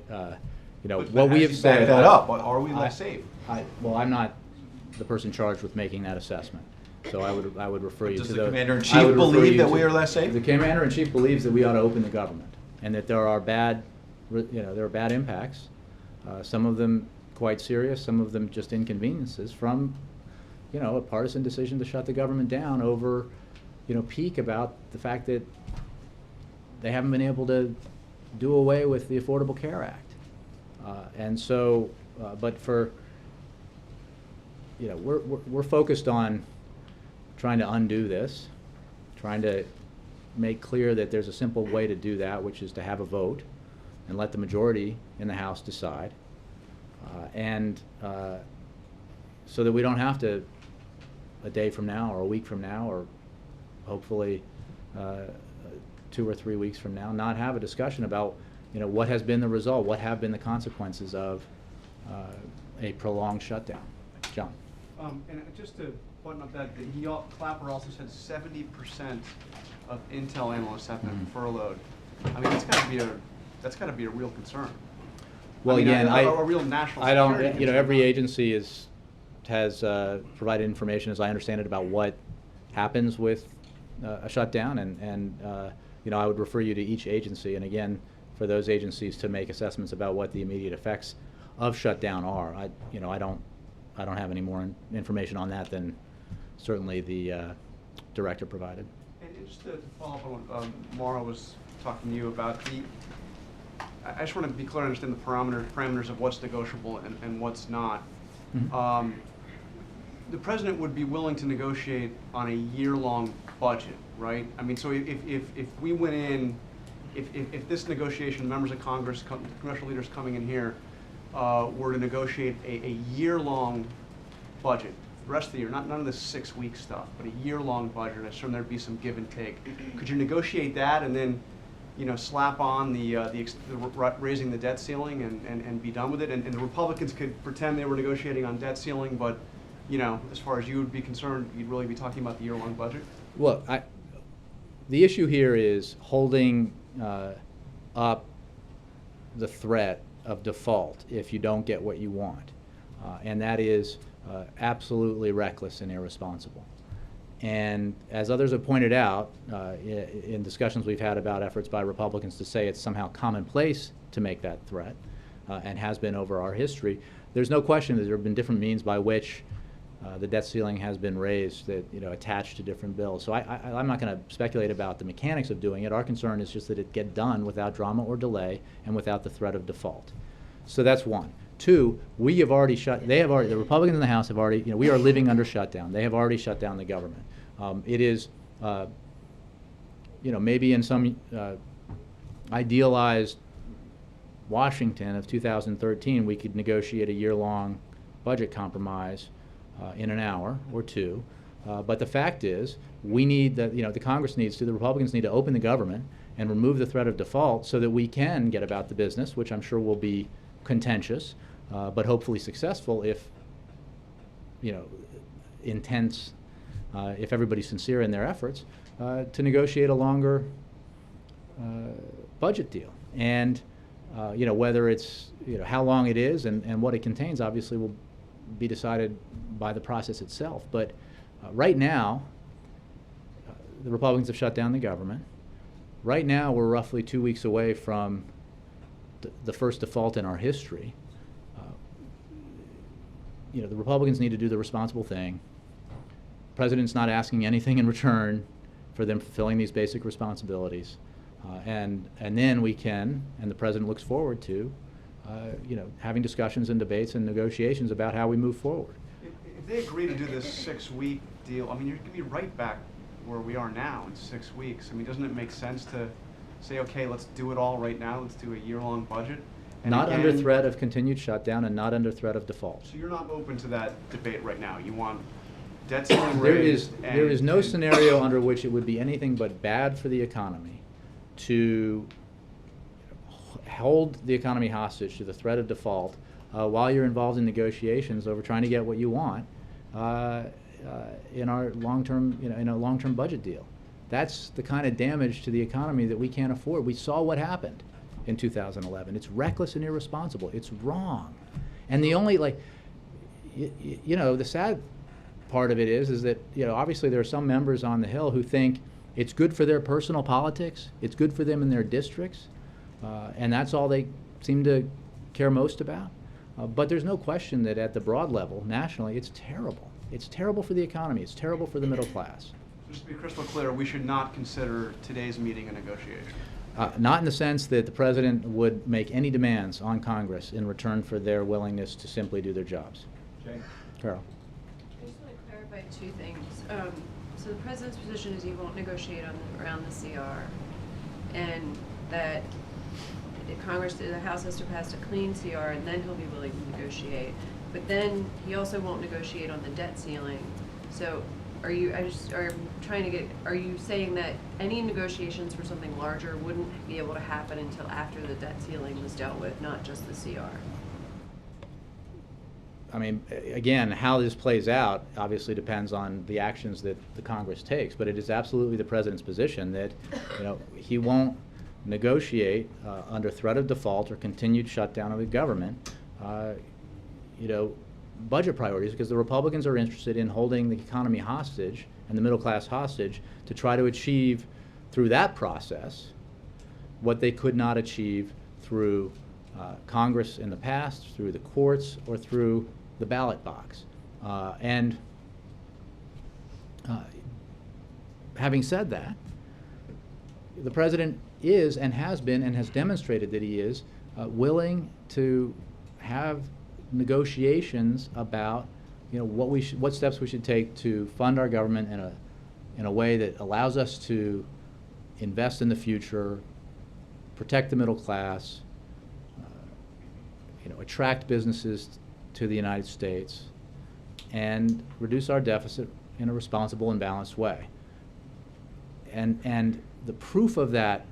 A: What we have said.
I: Back that up. Are we less safe?
A: Well, I'm not the person charged with making that assessment, so I would refer you to
I: Does
A: the.
I: the Commander-in-Chief
A: I would refer
I: believe
A: you
I: that
A: to-
I: we are less safe?
A: The Commander-in-Chief believes that we ought to open the government, and that there are bad impacts. Some of them quite serious, some of them just inconveniences from, a partisan decision to shut the government down over, pique about the fact that they haven't been able to do away with the Affordable Care Act. But for, we're focused on trying to undo this, trying to make clear that there's a simple way to do that, which is to have a vote and let the majority in the House decide. So that we don't have to, a day from now or a week from now or hopefully 2 or 3 weeks from now, not have a discussion about, what has been the result, what have been the consequences of a prolonged shutdown. John.
J: And just to button up that, Clapper also said 70% of Intel analysts have been furloughed. I mean, that's got to be a real concern.
A: Well,
J: I mean,
A: again,
J: a real national
A: I don't,
J: security concern.
A: every agency has provided information, as I understand it, about what happens with a shutdown, and I would refer you to each agency, and again, for those agencies to make assessments about what the immediate effects of shutdown are. I don't have any more information on that than certainly the director provided.
J: And just to follow up on what Maura was talking to you about, I just want to be clear and understand the parameters of what's negotiable and what's not.
A: Mm-hmm.
J: The president would be willing to negotiate on a year-long budget, right? I mean, so if we went in, if this negotiation, members of Congress, congressional leaders coming in here, were to negotiate a year-long budget, the rest of the year, none of this 6-week stuff, but a year-long budget, I assume there'd be some give and take. Could you negotiate that and then, slap on the raising the debt ceiling and be done with it? And the Republicans could pretend they were negotiating on debt ceiling, but, as far as you would be concerned, you'd really be talking about the year-long budget?
A: Well, the issue here is holding up the threat of default if you don't get what you want. And that is absolutely reckless and irresponsible. And as others have pointed out in discussions we've had about efforts by Republicans to say it's somehow commonplace to make that threat, and has been over our history, there's no question that there have been different means by which the debt ceiling has been raised that, attached to different bills. So I'm not going to speculate about the mechanics of doing it. Our concern is just that it get done without drama or delay and without the threat of default. So that's one. Two, the Republicans in the House have already, we are living under shutdown. They have already shut down the government. It is, maybe in some idealized Washington of 2013, we could negotiate a year-long budget compromise in an hour or two. But the fact is, we need the Congress needs to, the Republicans need to open the government and remove the threat of default so that we can get about the business, which I'm sure will be contentious, but hopefully successful if, intense, if everybody's sincere in their efforts, to negotiate a longer budget deal. And, whether it's, how long it is and what it contains obviously will be decided by the process itself. But right now, the Republicans have shut down the government. Right now, we're roughly 2 weeks away from the first default in our history. The Republicans need to do the responsible thing. The President's not asking anything in return for them fulfilling these basic responsibilities. And then we can, and the President looks forward to, having discussions and debates and negotiations about how we move forward.
J: If they agree to do this 6-week deal, I mean, you're going to be right back where we are now in 6 weeks. I mean, doesn't it make sense to say, okay, let's do it all right now, let's do a year-long budget? And
A: not
J: again,
A: under threat of continued shutdown and not under threat of default.
J: So you're not open to that debate right now? You want debt ceiling
A: There
J: raised?
A: is no scenario under which it would be anything but bad for the economy to hold the economy hostage to the threat of default while you're involved in negotiations over trying to get what you want in our long-term, in a long-term budget deal. That's the kind of damage to the economy that we can't afford. We saw what happened in 2011. It's reckless and irresponsible. It's wrong. And the only, the sad part of it is that, obviously there are some members on the Hill who think it's good for their personal politics, it's good for them in their districts, and that's all they seem to care most about. But there's no question that at the broad level, nationally, it's terrible. It's terrible for the economy. It's terrible for the middle class.
J: Just to be crystal clear, we should not consider today's meeting a negotiation.
A: Not in the sense that the President would make any demands on Congress in return for their willingness to simply do their jobs.
I: Jay?
A: Carol.
K: I just want to clarify two things. So the president's position is he won't negotiate around the CR, and that the House has to pass a clean CR, and then he'll be willing to negotiate. But then he also won't negotiate on the debt ceiling. So are you saying that any negotiations for something larger wouldn't be able to happen until after the debt ceiling was dealt with, not just the CR?
A: I mean, again, how this plays out obviously depends on the actions that the Congress takes, but it is absolutely the president's position that, he won't negotiate under threat of default or continued shutdown of the government, budget priorities, because the Republicans are interested in holding the economy hostage and the middle class hostage to try to achieve through that process what they could not achieve through Congress in the past, through the courts, or through the ballot box. Having said that, the president is and has been and has demonstrated that he is willing to have negotiations about what steps we should take to fund our government in a way that allows us to invest in the future, protect the middle class, attract businesses to the United States, and reduce our deficit in a responsible and balanced way. And the proof of that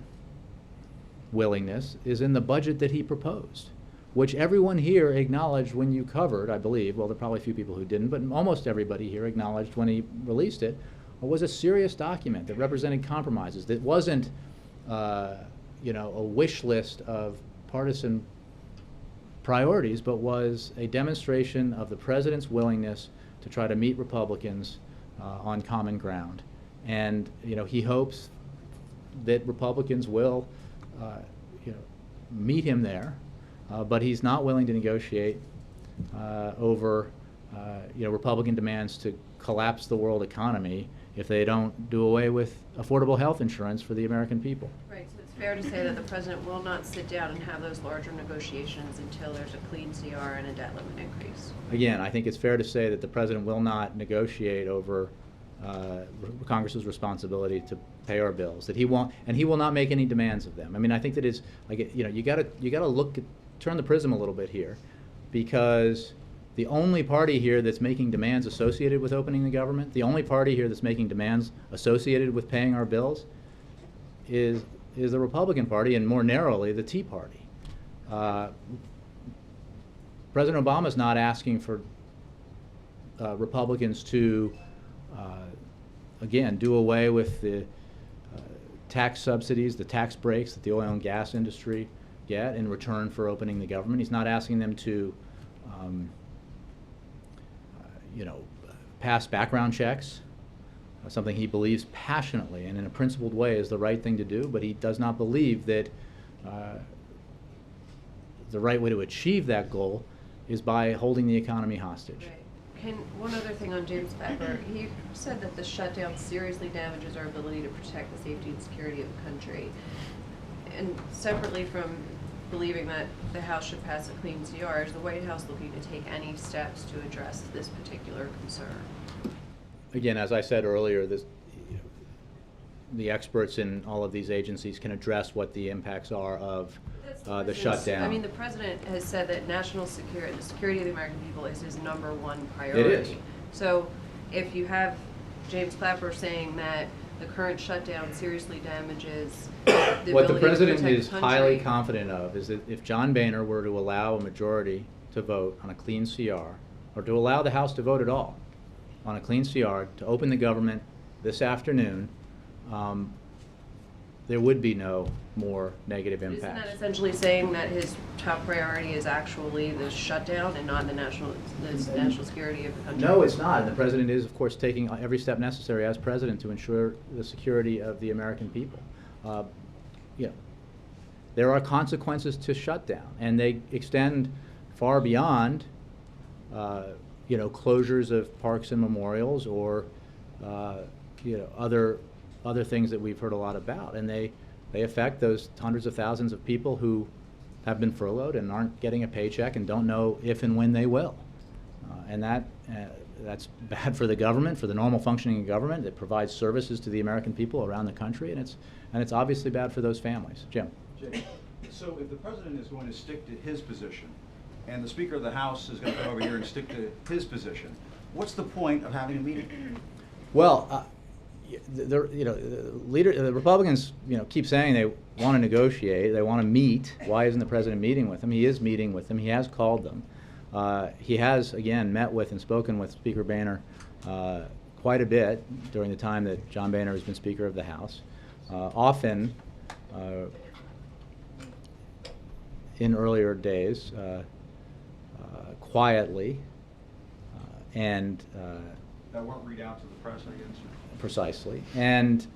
A: willingness is in the budget that he proposed, which everyone here acknowledged when you covered, I believe, well, there are probably a few people who didn't, but almost everybody here acknowledged when he released it, was a serious document that represented compromises, that wasn't, a wish list of partisan priorities, but was a demonstration of the president's willingness to try to meet Republicans on common ground. And he hopes that Republicans will meet him there, but he's not willing to negotiate over Republican demands to collapse the world economy if they don't do away with affordable health insurance for the American people.
K: Right, so it's fair to say that the president will not sit down and have those larger negotiations until there's a clean CR and a debt limit increase.
A: Again, I think it's fair to say that the president will not negotiate over Congress's responsibility to pay our bills. That he won't, and he will not make any demands of them. I mean, I think that is like you got to turn the prism a little bit here, because the only party here that's making demands associated with opening the government, the only party here that's making demands associated with paying our bills, is the Republican Party, and more narrowly, the Tea Party. President Obama's not asking for Republicans to, again, do away with the tax subsidies, the tax breaks that the oil and gas industry get in return for opening the government. He's not asking them to, pass background checks, something he believes passionately and in a principled way is the right thing to do, but he does not believe that the right way to achieve that goal is by holding the economy hostage.
K: Right. One other thing on James Clapper, he said that the shutdown seriously damages our ability to protect the safety and security of the country. And separately from believing that the House should pass a clean CR, is the White House looking to take any steps to address this particular concern?
A: Again, as I said earlier, the experts in all of these agencies can address what the impacts are of the shutdown.
K: I mean, the president has said that national security, the security of the American people is his #1 priority.
A: It is.
K: So if you have James Clapper saying that the current shutdown seriously damages the
A: What the
K: ability to
A: president
K: protect
A: is
K: the
A: highly
K: country.
A: confident of is that if John Boehner were to allow a majority to vote on a clean CR, or to allow the House to vote at all on a clean CR, to open the government this afternoon, there would be no more negative
K: Isn't
A: impacts.
K: that essentially saying that his top priority is actually the shutdown and not the national security of the country?
A: No, it's not. And the president is, of course, taking every step necessary as president to ensure the security of the American people. There are consequences to shutdown, and they extend far beyond, closures of parks and memorials or, other things that we've heard a lot about. And they affect those hundreds of thousands of people who have been furloughed and aren't getting a paycheck and don't know if and when they will. And that that's bad for the government, for the normal functioning of government. It provides services to the American people around the country, and it's obviously bad for those families. Jim.
I: Jay, so if the president is going to stick to his position, and the Speaker of the House is going to come over here and stick to his position, what's the point of having a meeting?
A: Well, the Republicans, keep saying they want to negotiate, they want to meet. Why isn't the president meeting with them? He is meeting with them. He has called them. He has, again, met with and spoken with Speaker Boehner quite a bit during the time that John Boehner has been Speaker of the House. Often, in earlier days, quietly, and
I: That won't read out to the press, I guess.
A: precisely, and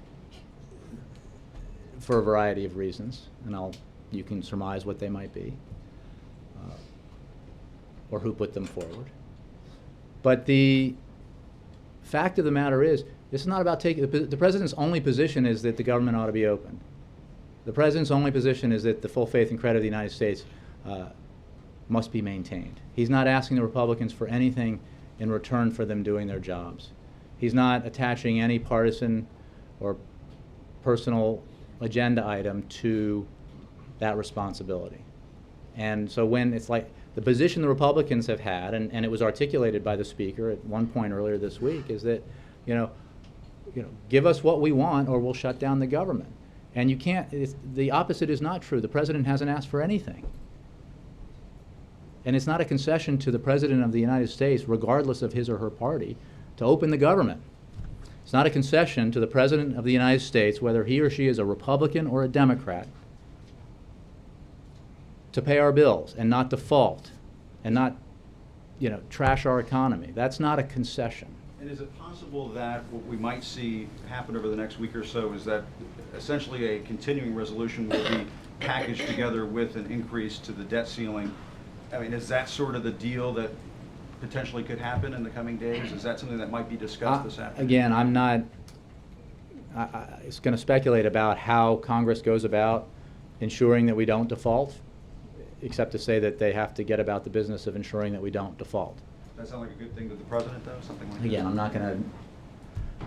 A: for a variety of reasons, and you can surmise what they might be, or who put them forward. But the fact of the matter is, this is not about taking, the president's only position is that the government ought to be open. The president's only position is that the full faith and credit of the United States must be maintained. He's not asking the Republicans for anything in return for them doing their jobs. He's not attaching any partisan or personal agenda item to that responsibility. And so when it's like the position the Republicans have had, and it was articulated by the Speaker at one point earlier this week, is that, give us what we want or we'll shut down the government. And you can't, the opposite is not true. The president hasn't asked for anything. And it's not a concession to the President of the United States, regardless of his or her party, to open the government. It's not a concession to the President of the United States, whether he or she is a Republican or a Democrat, to pay our bills and not default and not, trash our economy. That's not a concession.
I: And is it possible that what we might see happen over the next week or so is that essentially a continuing resolution will be packaged together with an increase to the debt ceiling? I mean, is that sort of the deal that potentially could happen in the coming days? Is that something that might be discussed this afternoon?
A: Again, I'm not going to speculate about how Congress goes about ensuring that we don't default, except to say that they have to get about the business of ensuring that we don't default.
I: Does that sound like a good thing to the president, though? Something like that?
A: Again, I'm not going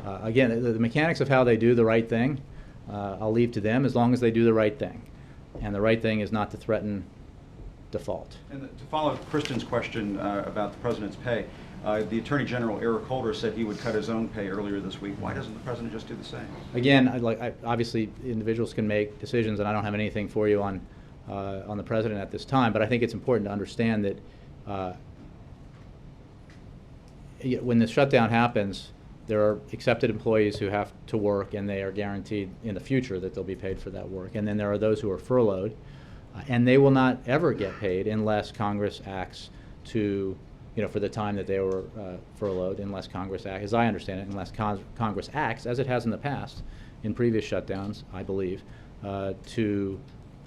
A: to, again, the mechanics of how they do the right thing, I'll leave to them as long as they do the right thing. And the right thing is not to threaten default.
I: And to follow up Kristen's question about the president's pay, the Attorney General, Eric Holder, said he would cut his own pay earlier this week. Why doesn't the president just do the same?
A: Again, obviously individuals can make decisions, and I don't have anything for you on the president at this time, but I think it's important to understand that when the shutdown happens, there are accepted employees who have to work, and they are guaranteed in the future that they'll be paid for that work. And then there are those who are furloughed, and they will not ever get paid unless Congress acts to, for the time that they were furloughed, unless Congress acts, as I understand it, unless Congress acts, as it has in the past, in previous shutdowns, I believe, to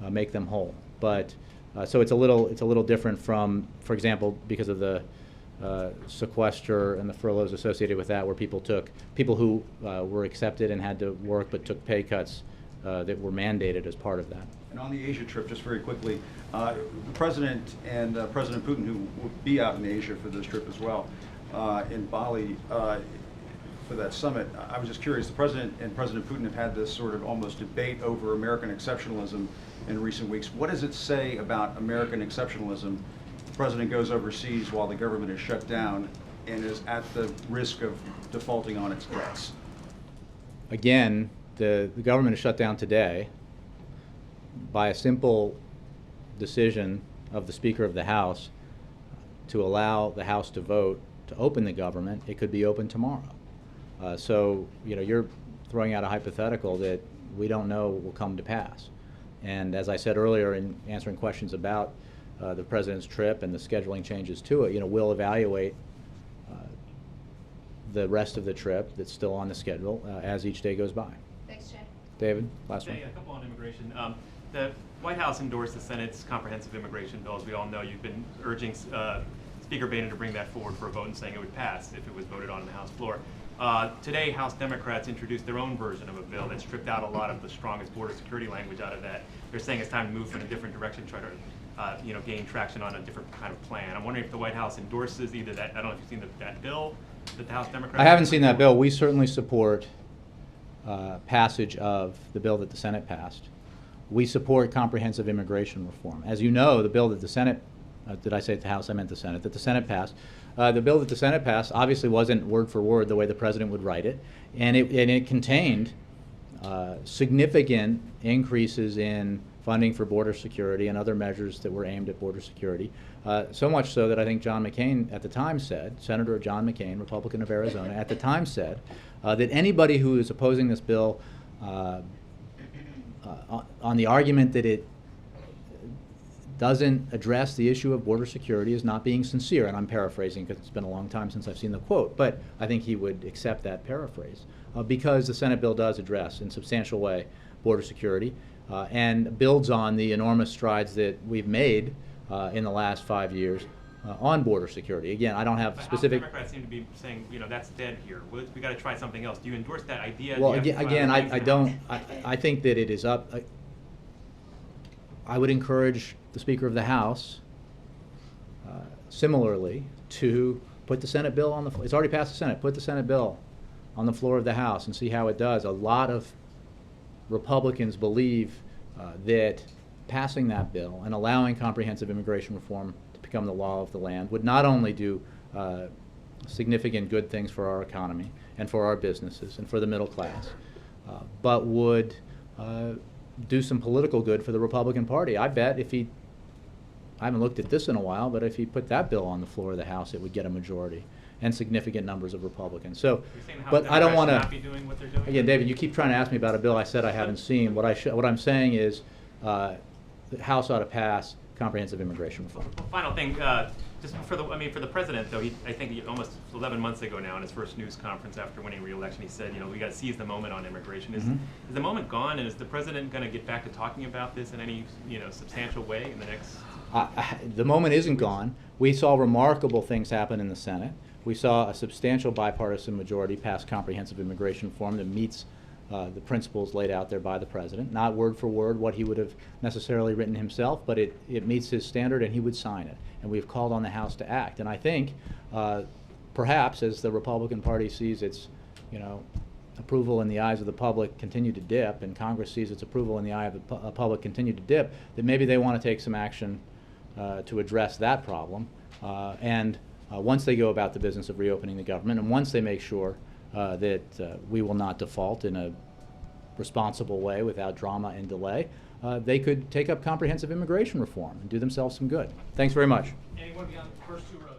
A: make them whole. But so it's a little different from, for example, because of the sequester and the furloughs associated with that, where people who were accepted and had to work but took pay cuts that were mandated as part of that.
I: And on the Asia trip, just very quickly, the President and President Putin, who will be out in Asia for this trip as well, in Bali for that summit, I was just curious, the President and President Putin have had this sort of almost debate over American exceptionalism in recent weeks. What does it say about American exceptionalism? The President goes overseas while the government is shut down and is at the risk of defaulting on its debts.
A: Again, the government is shut down today by a simple decision of the Speaker of the House to allow the House to vote to open the government. It could be open tomorrow. So, you're throwing out a hypothetical that we don't know will come to pass. And as I said earlier in answering questions about the President's trip and the scheduling changes to it, we'll evaluate the rest of the trip that's still on the schedule as each day goes by.
C: Thanks, Jay.
A: David, last one.
L: A couple on immigration. The White House endorsed the Senate's comprehensive immigration bill. As we all know, you've been urging Speaker Boehner to bring that forward for a vote and saying it would pass if it was voted on the House floor. Today, House Democrats introduced their own version of a bill that stripped out a lot of the strongest border security language out of that. They're saying it's time to move in a different direction, try to gain traction on a different kind of plan. I'm wondering if the White House endorses either that. I don't know if you've seen that bill, that the House Democrats?
A: I haven't seen that bill. We certainly support passage of the bill that the Senate passed. We support comprehensive immigration reform. As you know, the bill that the Senate, did I say the House? I meant the Senate, that the Senate passed. The bill that the Senate passed obviously wasn't word for word the way the president would write it, and it contained significant increases in funding for border security and other measures that were aimed at border security. So much so that I think John McCain at the time said, Senator John McCain, Republican of Arizona, at the time said that anybody who is opposing this bill on the argument that it doesn't address the issue of border security is not being sincere. And I'm paraphrasing because it's been a long time since I've seen the quote, but I think he would accept that paraphrase because the Senate bill does address in substantial way border security and builds on the enormous strides that we've made in the last 5 years on border security. Again, I don't have specific.
L: House Democrats seem to be saying, that's dead here. We got to try something else. Do you endorse that idea?
A: Well,
L: Do you have to
A: again,
L: file things
A: I
L: in the
A: don't.
L: House?
A: I think that it is up. I would encourage the Speaker of the House, similarly, to put the Senate bill on the. It's already passed the Senate. Put the Senate bill on the floor of the House and see how it does. A lot of Republicans believe that passing that bill and allowing comprehensive immigration reform to become the law of the land would not only do significant good things for our economy and for our businesses and for the middle class, but would do some political good for the Republican Party. I bet if he, I haven't looked at this in a while, but if he put that bill on the floor of the House, it would get a majority and significant numbers of Republicans. So,
L: You're saying the House
A: but I don't want
L: Democrats
A: to.
L: should not be doing what they're doing?
A: Again, David, you keep trying to ask me about a bill I said I haven't seen. What I'm saying is the House ought to pass comprehensive immigration reform.
L: Well, final thing, just for the president though, I think almost 11 months ago now in his first news conference after winning re-election, he said, we got to seize the moment on immigration. Is the moment gone, and is the president going to get back to talking about this in any substantial way in the next?
A: The moment isn't gone. We saw remarkable things happen in the Senate. We saw a substantial bipartisan majority pass comprehensive immigration reform that meets the principles laid out there by the president. Not word for word what he would have necessarily written himself, but it meets his standard and he would sign it. And we've called on the House to act. And I think perhaps as the Republican Party sees its approval in the eyes of the public continue to dip, and Congress sees its approval in the eye of the public continue to dip, that maybe they want to take some action to address that problem. Once they go about the business of reopening the government, and once they make sure that we will not default in a responsible way without drama and delay, they could take up comprehensive immigration reform and do themselves some good. Thanks very much.
L: Anyone beyond the first two rows?